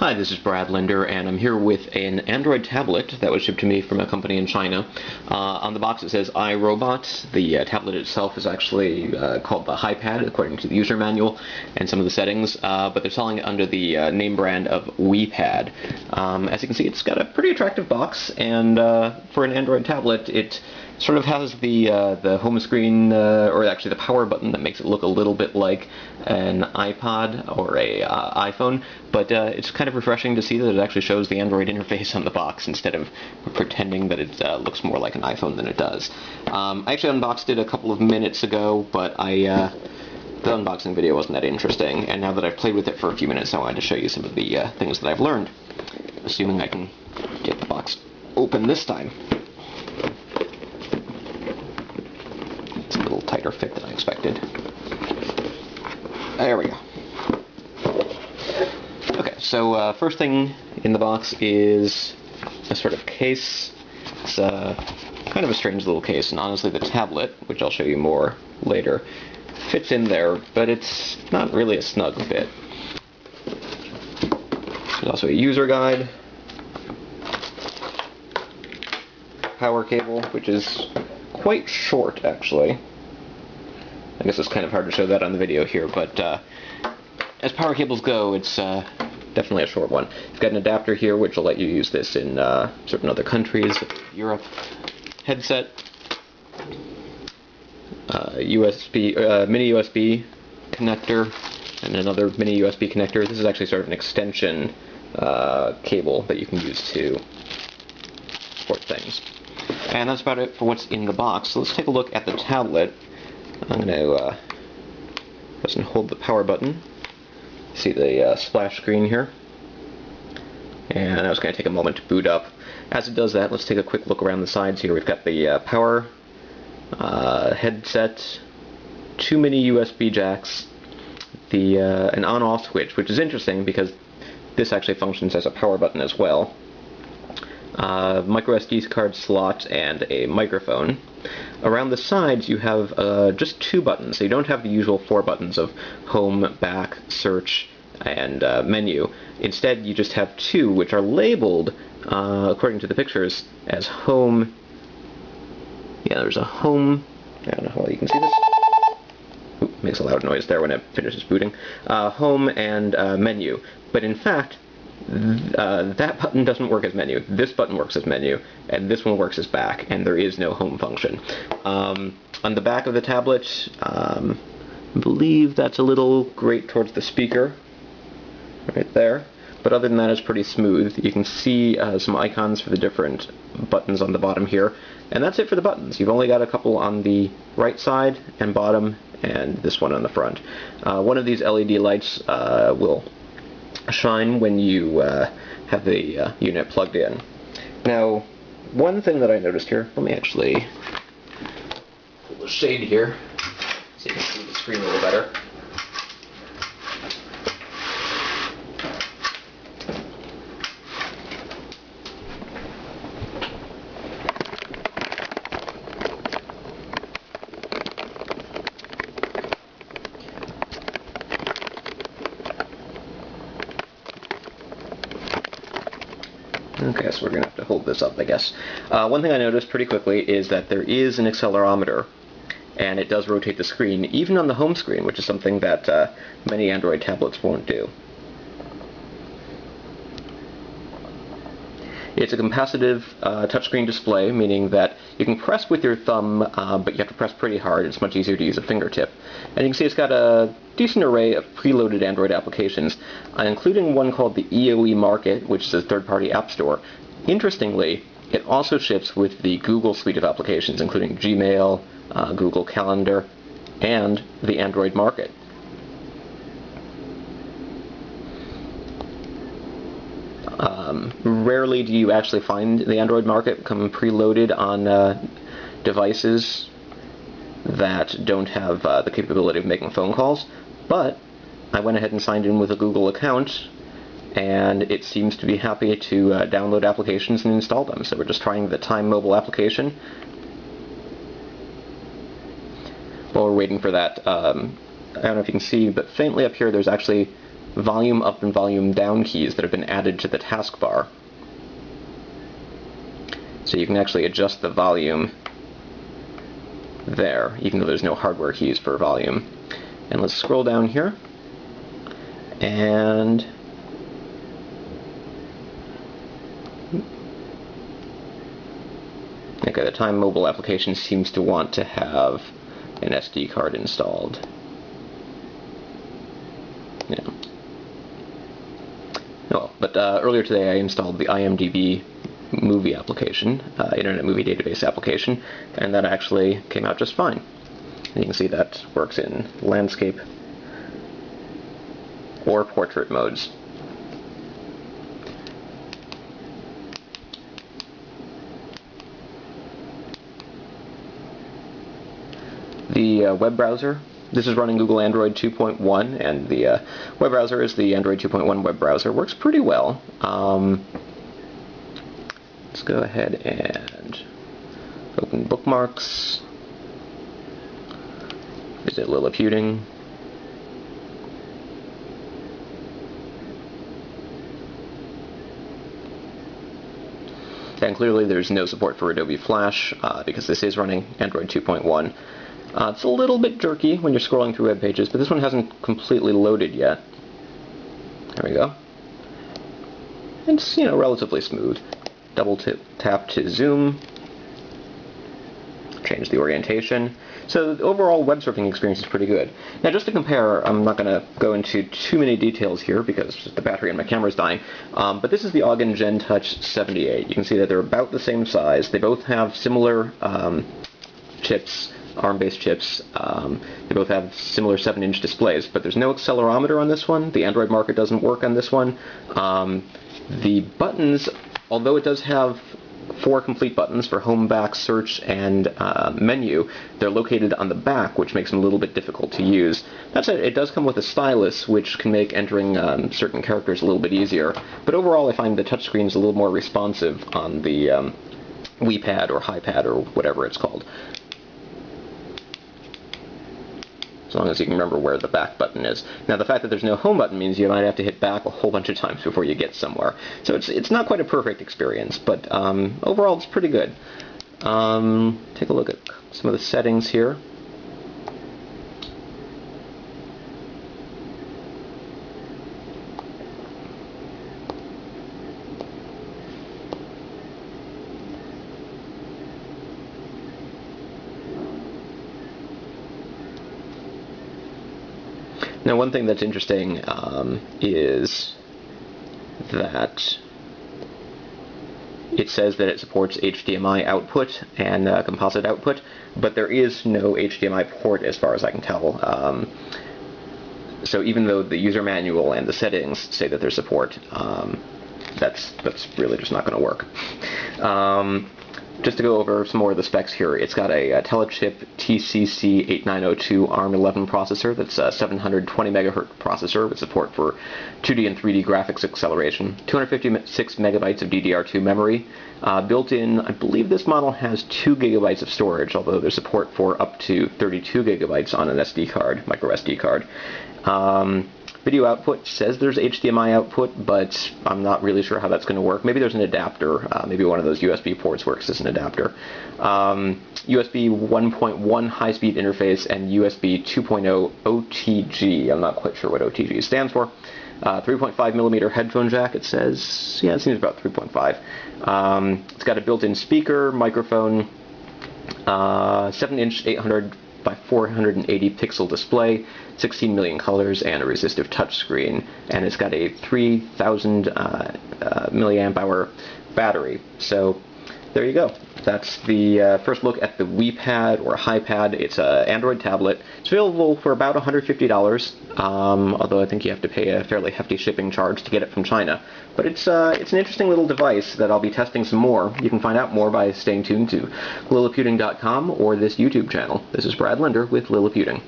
Hi, this is Brad Linder, and I'm here with an Android tablet that was shipped to me from a company in China. On the box it says iRobot. The tablet itself is actually called the HiPad, according to the user manual and some of the settings, but they're selling it under the name brand of WiiPad. As you can see, it's got a pretty attractive box, and for an Android tablet, it sort of has the home screen, or actually the power button that makes it look a little bit like an iPod or a iPhone, but it's kind of refreshing to see that it actually shows the Android interface on the box instead of pretending that it looks more like an iPhone than it does. I actually unboxed it a couple of minutes ago, but the unboxing video wasn't that interesting, and now that I've played with it for a few minutes, I wanted to show you some of the things that I've learned, assuming I can get the box open this time. It's a little tighter fit than I expected. There we go. Okay, so first thing in the box is a sort of case. It's kind of a strange little case, and honestly the tablet, which I'll show you more later, fits in there, but it's not really a snug fit. There's also a user guide, power cable, which is quite short, actually. I guess it's kind of hard to show that on the video here, but as power cables go, it's definitely a short one. You've got an adapter here, which will let you use this in certain other countries, Europe. Headset, mini USB connector, and another mini USB connector. This is actually sort of an extension cable that you can use to port things. And that's about it for what's in the box. So let's take a look at the tablet. I'm going to press and hold the power button. See the splash screen here. And now it's going to take a moment to boot up. As it does that, let's take a quick look around the sides here. We've got the power headset, two mini USB jacks, an on-off switch, which is interesting because this actually functions as a power button as well. Micro SD card slot, and a microphone. Around the sides you have just two buttons, so you don't have the usual four buttons of home, back, search, and menu. Instead you just have two, which are labeled, according to the pictures, as home. Yeah, there's a home. I don't know how well you can see this. Ooh, makes a loud noise there when it finishes booting. Home and menu. But in fact, that button doesn't work as menu. This button works as menu, and this one works as back, and there is no home function. On the back of the tablet, I believe that's a little grate towards the speaker, right there. But other than that, it's pretty smooth. You can see some icons for the different buttons on the bottom here, and that's it for the buttons. You've only got a couple on the right side and bottom, and this one on the front. One of these LED lights will shine when you have the unit plugged in. Now, one thing that I noticed here, let me actually pull the shade here so you can see the screen a little better. Okay, so we're going to have to hold this up, I guess. One thing I noticed pretty quickly is that there is an accelerometer, and it does rotate the screen, even on the home screen, which is something that many Android tablets won't do. It's a capacitive touchscreen display, meaning that you can press with your thumb, but you have to press pretty hard. It's much easier to use a fingertip. And you can see it's got a decent array of preloaded Android applications, including one called the Hdmi Market, which is a third-party app store. Interestingly, it also ships with the Google suite of applications, including Gmail, Google Calendar, and the Android Market. Rarely do you actually find the Android Market come preloaded on devices that don't have the capability of making phone calls, but I went ahead and signed in with a Google account, and it seems to be happy to download applications and install them. So we're just trying the Time mobile application. While we're waiting for that, I don't know if you can see, but faintly up here there's actually volume up and volume down keys that have been added to the taskbar. So you can actually adjust the volume there, even though there's no hardware keys for volume. And let's scroll down here, and okay, the Time Mobile application seems to want to have an SD card installed. Yeah. Oh, but earlier today I installed the IMDb movie application, Internet Movie Database application, and that actually came out just fine. And you can see that works in landscape or portrait modes. The web browser, this is running Google Android 2.1, and the web browser is the Android 2.1 web browser. Works pretty well. Let's go ahead and open bookmarks, visit Liliputing. And clearly there's no support for Adobe Flash because this is running Android 2.1. It's a little bit jerky when you're scrolling through web pages, but this one hasn't completely loaded yet. There we go. It's, relatively smooth. Double tap to zoom. Change the orientation. So the overall web surfing experience is pretty good. Now just to compare, I'm not going to go into too many details here because the battery in my camera is dying, but this is the Ogden GenTouch 78. You can see that they're about the same size. They both have similar chips, ARM-based chips. They both have similar 7-inch displays, but there's no accelerometer on this one. The Android market doesn't work on this one. The buttons, although it does have 4 complete buttons for home, back, search, and menu, they're located on the back, which makes them a little bit difficult to use. That said, it does come with a stylus, which can make entering certain characters a little bit easier. But overall, I find the touchscreen is a little more responsive on the WiiPad or HiPad or whatever it's called. As long as you can remember where the back button is. Now, the fact that there's no home button means you might have to hit back a whole bunch of times before you get somewhere. So it's not quite a perfect experience, but overall it's pretty good. Take a look at some of the settings here. Now, one thing that's interesting is that it says that it supports HDMI output and composite output, but there is no HDMI port as far as I can tell. So even though the user manual and the settings say that there's support, that's really just not going to work. Just to go over some more of the specs here, it's got a Telechip TCC8902 ARM11 processor that's a 720 MHz processor with support for 2D and 3D graphics acceleration, 256 megabytes of DDR2 memory, built in. I believe this model has 2 gigabytes of storage, although there's support for up to 32 gigabytes on an SD card, micro SD card. Video output says there's HDMI output, but I'm not really sure how that's going to work. Maybe there's an adapter. Maybe one of those USB ports works as an adapter. USB 1.1 high-speed interface and USB 2.0 OTG. I'm not quite sure what OTG stands for. 3.5 millimeter headphone jack, it says. Yeah, it seems about 3.5. It's got a built-in speaker, microphone, 7-inch 800 by 480 pixel display, 16 million colors, and a resistive touchscreen. And it's got a 3,000 milliamp hour battery. So there you go. That's the first look at the WiiPad or HiPad. It's an Android tablet. It's available for about $150, although I think you have to pay a fairly hefty shipping charge to get it from China. But it's an interesting little device that I'll be testing some more. You can find out more by staying tuned to Liliputing.com or this YouTube channel. This is Brad Linder with Liliputing.